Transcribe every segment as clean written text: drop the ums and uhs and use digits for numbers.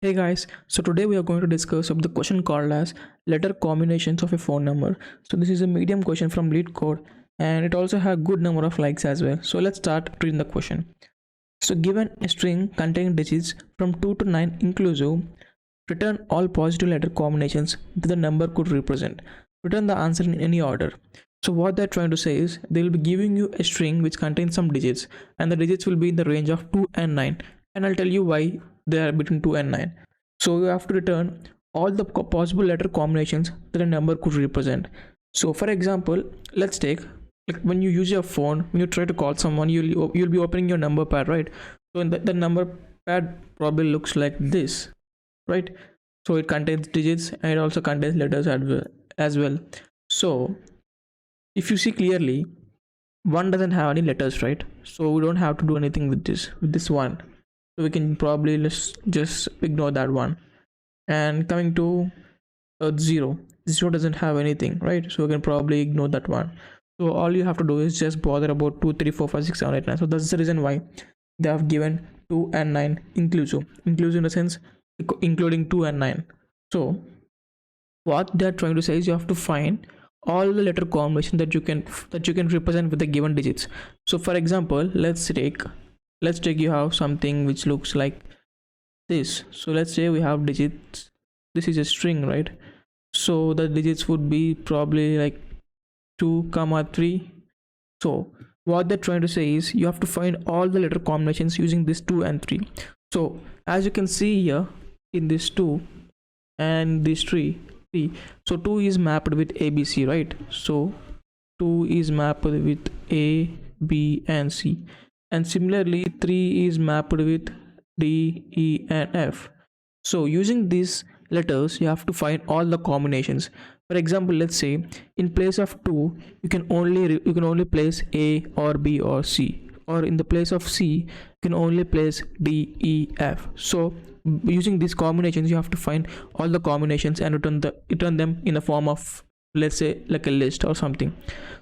Hey guys, so today we are going to discuss of the question called as letter combinations of a phone number. So this is a medium question from Leetcode and it also has good number of likes as well. So let's start reading the question. So given a string containing digits from 2 to 9 inclusive, return all positive letter combinations that the number could represent. Return the answer in any order. So what they're trying to say is they will be giving you a string which contains some digits and the digits will be in the range of 2 and 9, and I'll tell you why they are between 2 and 9. So you have to return all the possible letter combinations that a number could represent. So for example, let's take like when you use your phone, when you try to call someone, you'll be opening your number pad, right? So in the number pad probably looks like this, right? So it contains digits and it also contains letters as well. So if you see clearly, one doesn't have any letters, right? So we don't have to do anything with this one. So we can probably just ignore that one. And coming to 0 doesn't have anything, right? So we can probably ignore that one. So all you have to do is just bother about 2 3 4 5 6 7 8 9. So that's the reason why they have given 2 and 9 inclusive in the sense including 2 and 9. So what they're trying to say is you have to find all the letter combination that you can represent with the given digits. So for example, let's take you have something which looks like this. So let's say we have digits. This is a string, right? So the digits would be probably like 2 comma 3. So what they're trying to say is you have to find all the letter combinations using this 2 and 3. So as you can see here in this 2 and this 3, so 2 is mapped with ABC, right? So 2 is mapped with A, B and C, and similarly 3 is mapped with D, E and F. So using these letters you have to find all the combinations. For example, let's say in place of 2 you can only place A or B or C, or in the place of C you can only place D, E, F. So using these combinations you have to find all the combinations and return them in the form of, let's say, like a list or something.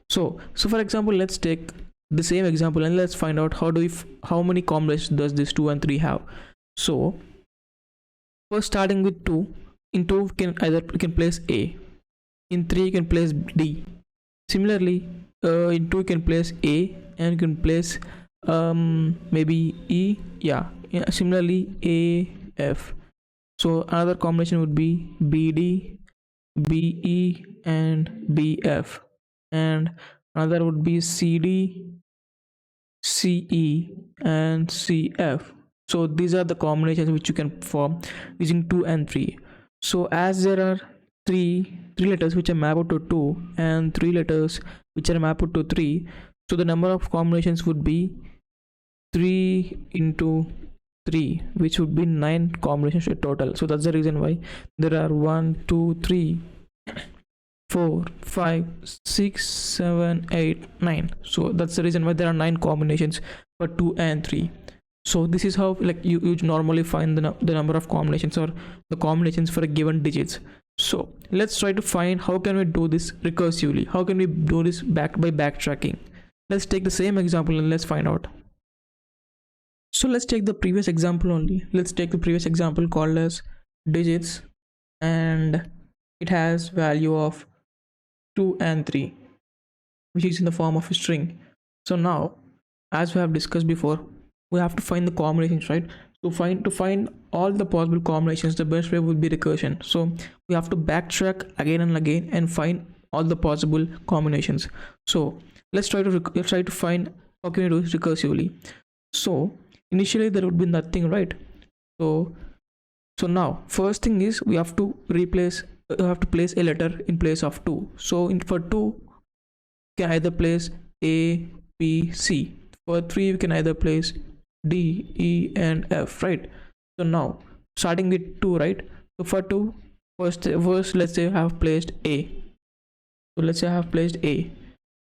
So for example, let's take the same example and let's find out how many combinations does this 2 and 3 have. So first, starting with 2, in 2 you can place A, in 3 you can place D. Similarly, in 2 you can place A and you can place maybe E. Similarly A, F. So another combination would be BD, BE and BF, and another would be CD, CE and CF. So these are the combinations which you can form using 2 and 3. So as there are three letters which are mapped to 2 and 3 letters which are mapped to 3, so the number of combinations would be 3 into 3, which would be 9 combinations in total. So that's the reason why there are 1 2 3 4 5 6 7 8 9. So that's the reason why there are 9 combinations for 2 and 3. So this is how like you normally find the number of combinations or the combinations for a given digits. So let's try to find how can we do this recursively. How can we do this by backtracking? Let's take the same example and let's find out. So let's take the previous example only. Let's take the previous example called as digits, and it has value of 2 and 3, which is in the form of a string. So now, as we have discussed before, we have to find the combinations, right? To find all the possible combinations, the best way would be recursion. So we have to backtrack again and again and find all the possible combinations. So let's try to find how can we do it recursively. So initially there would be nothing, right? So now first thing is we have to place a letter in place of 2. So for 2 you can either place A, B, C. For 3 you can either place D, E and F, right? So now starting with 2, right? So for 2, first let's say I have placed A. So let's say I have placed A.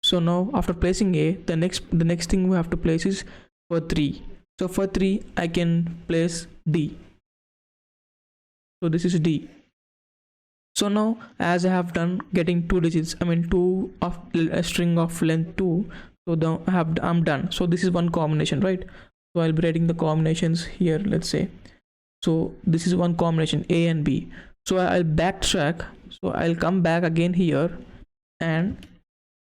So now after placing A, the next thing we have to place is for 3. So for 3 I can place D. So this is D. So now as I have done getting 2 digits, I mean 2 of a string of length 2, so now I'm done. So this is one combination, right? So I'll be writing the combinations here. Let's say So this is one combination A and B. So I'll backtrack. So I'll come back again here, and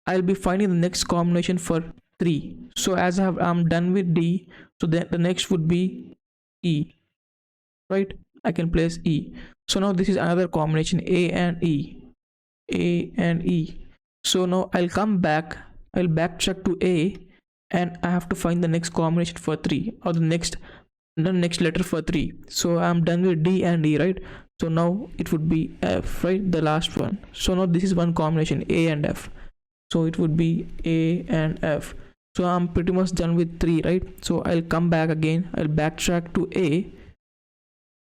I'll be finding the next combination for 3. So as I'm done with D, so then the next would be E, right? I can place E. So now this is another combination A and E, A and E. So now I'll come back, I'll backtrack to A, and I have to find the next combination for 3, or the next letter for 3. So I'm done with D and E, right? So now it would be F, right? The last one. So now this is one combination A and F. So it would be A and F. So I'm pretty much done with 3, right? So I'll come back again, I'll backtrack to A.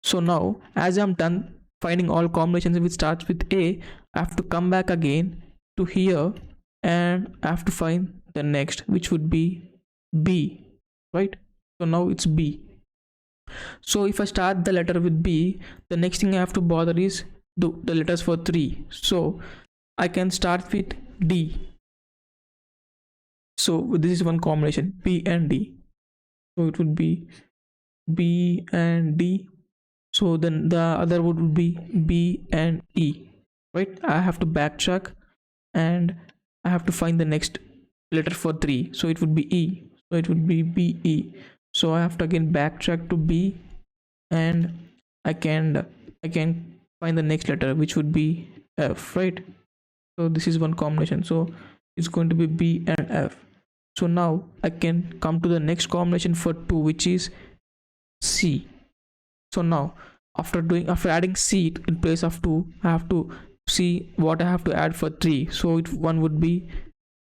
So now as I'm done finding all combinations which starts with A, I have to come back again to here, and I have to find the next, which would be B, right? So now it's B. So if I start the letter with B, the next thing I have to bother is the letters for 3. So I can start with D. So this is one combination, B and D. So it would be B and D. So then the other would be B and E, right? I have to backtrack, and I have to find the next letter for 3. So it would be E. So it would be BE. So I have to again backtrack to B, and I can find the next letter, which would be F, right? So this is one combination. So it's going to be B and F. So now I can come to the next combination for 2, which is C. So now after adding C in place of 2, I have to see what I have to add for 3. So one would be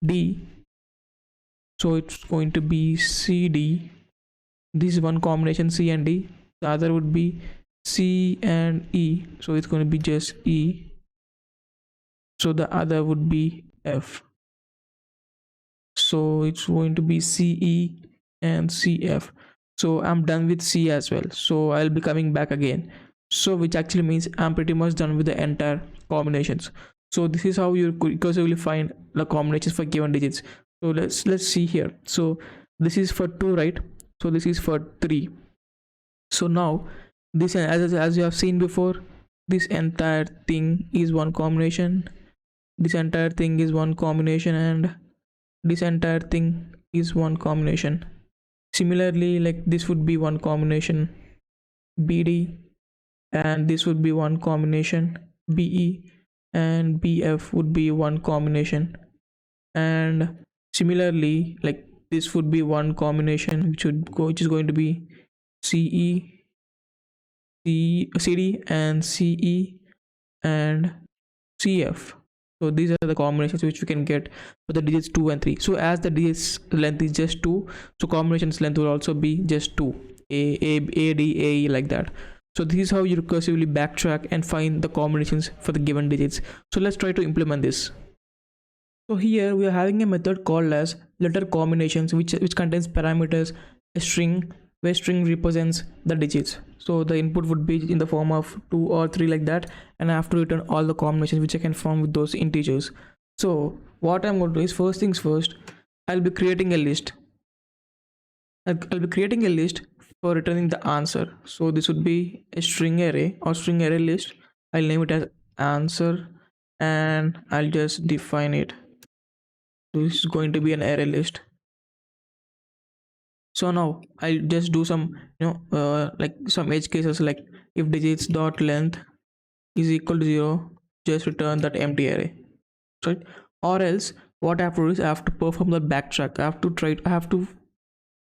D. So it's going to be CD. This is one combination, C and D. The other would be C and E. So it's going to be just E. So the other would be F. So it's going to be CE and CF. So I'm done with C as well. So I'll be coming back again. So which actually means I'm pretty much done with the entire combinations. So this is how you recursively find the combinations for given digits. So let's see here. So this is for 2, right? So this is for 3. So now this, as you have seen before, this entire thing is one combination, this entire thing is one combination, and this entire thing is one combination. Similarly, like this would be one combination, BD, and this would be one combination, BE, and BF would be one combination. And similarly, like this would be one combination, which is going to be CE, CD, and CE, and CF. So these are the combinations which we can get for the digits 2 and 3. So as the digits length is just 2, so combinations length will also be just 2, A, D, A, E, like that. So this is how you recursively backtrack and find the combinations for the given digits. So let's try to implement this. So here we are having a method called as letter combinations, which contains parameters, a string, where string represents the digits. So the input would be in the form of 2 or 3, like that, and I have to return all the combinations which I can form with those integers. So what I'm going to do is, first things first, I'll be creating a list. I'll be creating a list for returning the answer. So this would be a string array or string array list. I'll name it as answer, and I'll just define it. This is going to be an array list. So now I'll just do some like some edge cases, like if digits dot length is equal to 0, just return that empty array, right? Or else what I have to do is I have to perform the backtrack. I have to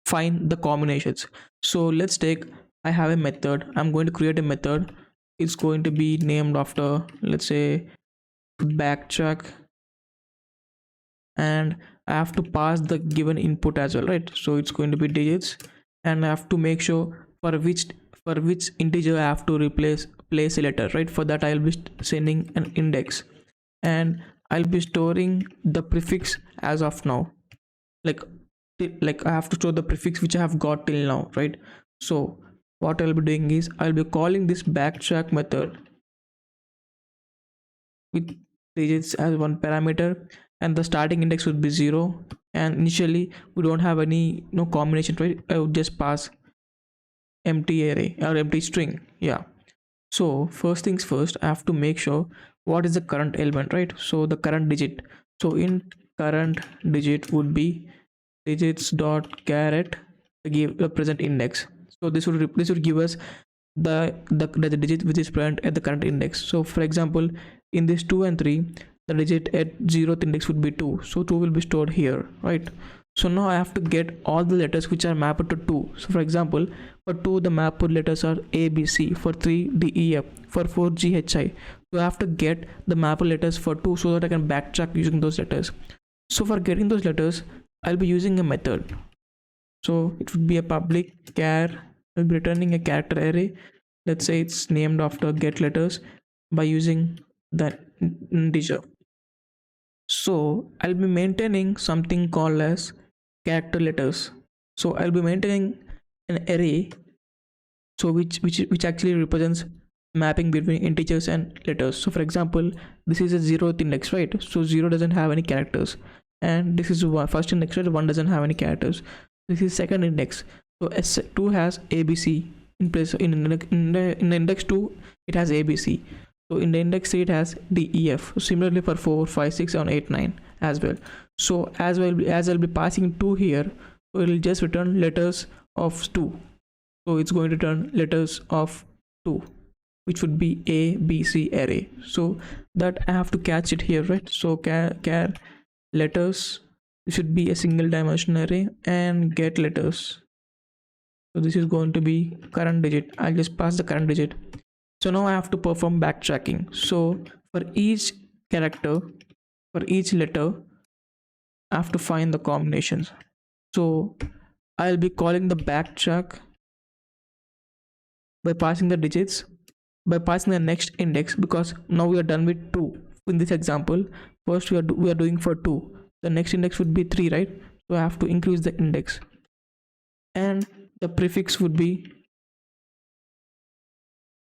find the combinations. So let's take, I have a method. I'm going to create a method. It's going to be named after, let's say, backtrack, and I have to pass the given input as well, right? So it's going to be digits, and I have to make sure for which integer I have to place a letter, right? For that I'll be sending an index, and I'll be storing the prefix as of now, like I have to store the prefix which I have got till now, right? So what I'll be doing is I'll be calling this backtrack method with digits as one parameter, and the starting index would be 0, and initially we don't have any combination, right? I would just pass empty array or empty string. Yeah. So first things first, I have to make sure what is the current element, right? So the current digit. So in current digit would be digits dot caret give the present index. So this would give us the digit which is present at the current index. So for example, in this 2 and 3, the digit at 0th index would be 2, so 2 will be stored here, right? So now I have to get all the letters which are mapped to 2. So for example, for 2 the mapped letters are A B C, for 3 D E F, for 4 G H I. So I have to get the mapped letters for 2 so that I can backtrack using those letters. So for getting those letters, I'll be using a method. So it would be a public char. I'll be returning a character array. Let's say it's named after get letters by using the integer. So I'll be maintaining something called as character letters. So I'll be maintaining an array, so which actually represents mapping between integers and letters. So for example, this is a 0th index, right? So 0 doesn't have any characters, and this is first index, right? 1 doesn't have any characters. This is second index, so S2 has ABC in place. In the index 2 it has ABC. So in the index 3 it has DEF. Similarly for 4, 5, 6, 7, 8, 9 as well. So as I'll be passing 2 here, so it will just return letters of 2. So it's going to return letters of 2, which would be A B C array. So that I have to catch it here, right? So char letters should be a single dimension array, and get letters. So this is going to be current digit. I'll just pass the current digit. So now I have to perform backtracking. So for each character, for each letter, I have to find the combinations. So I'll be calling the backtrack by passing the digits, by passing the next index, because now we are done with 2 in this example. First we are doing for 2, the next index would be 3, right? So I have to increase the index, and the prefix would be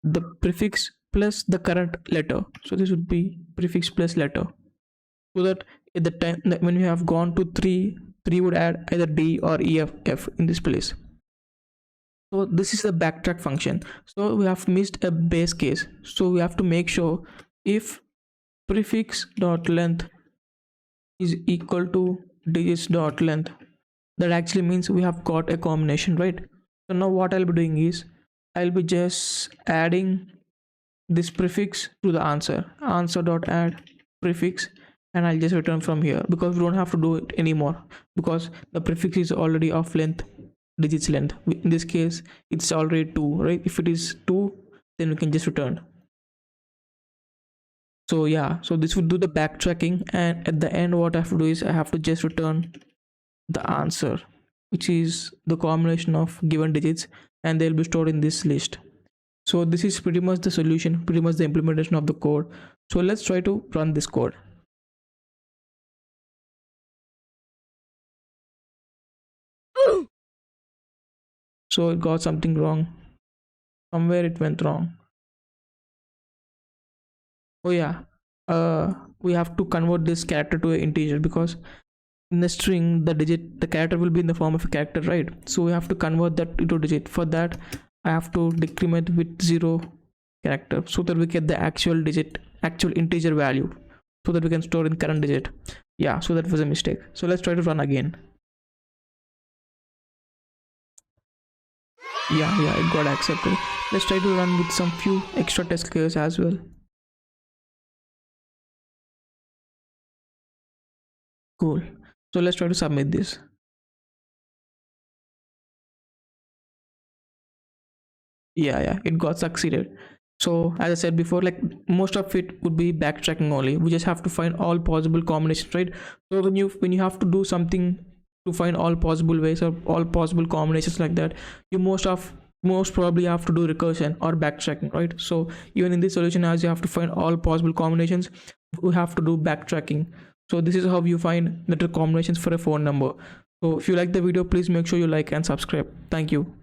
the prefix plus the current letter. So this would be prefix plus letter, so that at the time when we have gone to 3 would add either D or EF in this place. So this is the backtrack function. So we have missed a base case, so we have to make sure if prefix dot length is equal to digits dot length, that actually means we have got a combination, right? So now what I'll be doing is I'll be just adding this prefix to the answer dot add prefix, and I'll just return from here, because we don't have to do it anymore, because the prefix is already of length, digits length. In this case it's already 2, right? If it is 2, then we can just return. So yeah, so this would do the backtracking, and at the end what I have to do is I have to just return the answer, which is the combination of given digits, and they'll be stored in this list. So this is pretty much the solution, pretty much the implementation of the code. So let's try to run this code. So it got something wrong, somewhere it went wrong. Oh yeah, we have to convert this character to an integer, because in the string the character will be in the form of a character, right? So we have to convert that into digit. For that I have to decrement with 0 character, so that we get the actual integer value, so that we can store in current digit. Yeah, so that was a mistake. So let's try to run again. Yeah, it got accepted. Let's try to run with some few extra test cases as well. Cool. So let's try to submit this. Yeah, it got succeeded. So as I said before, like most of it would be backtracking only. We just have to find all possible combinations, right? So when you have to do something to find all possible ways or all possible combinations like that, you most probably have to do recursion or backtracking, right? So even in this solution, as you have to find all possible combinations, we have to do backtracking. So this is how you find letter combinations for a phone number. So if you like the video, please make sure you like and subscribe. Thank you.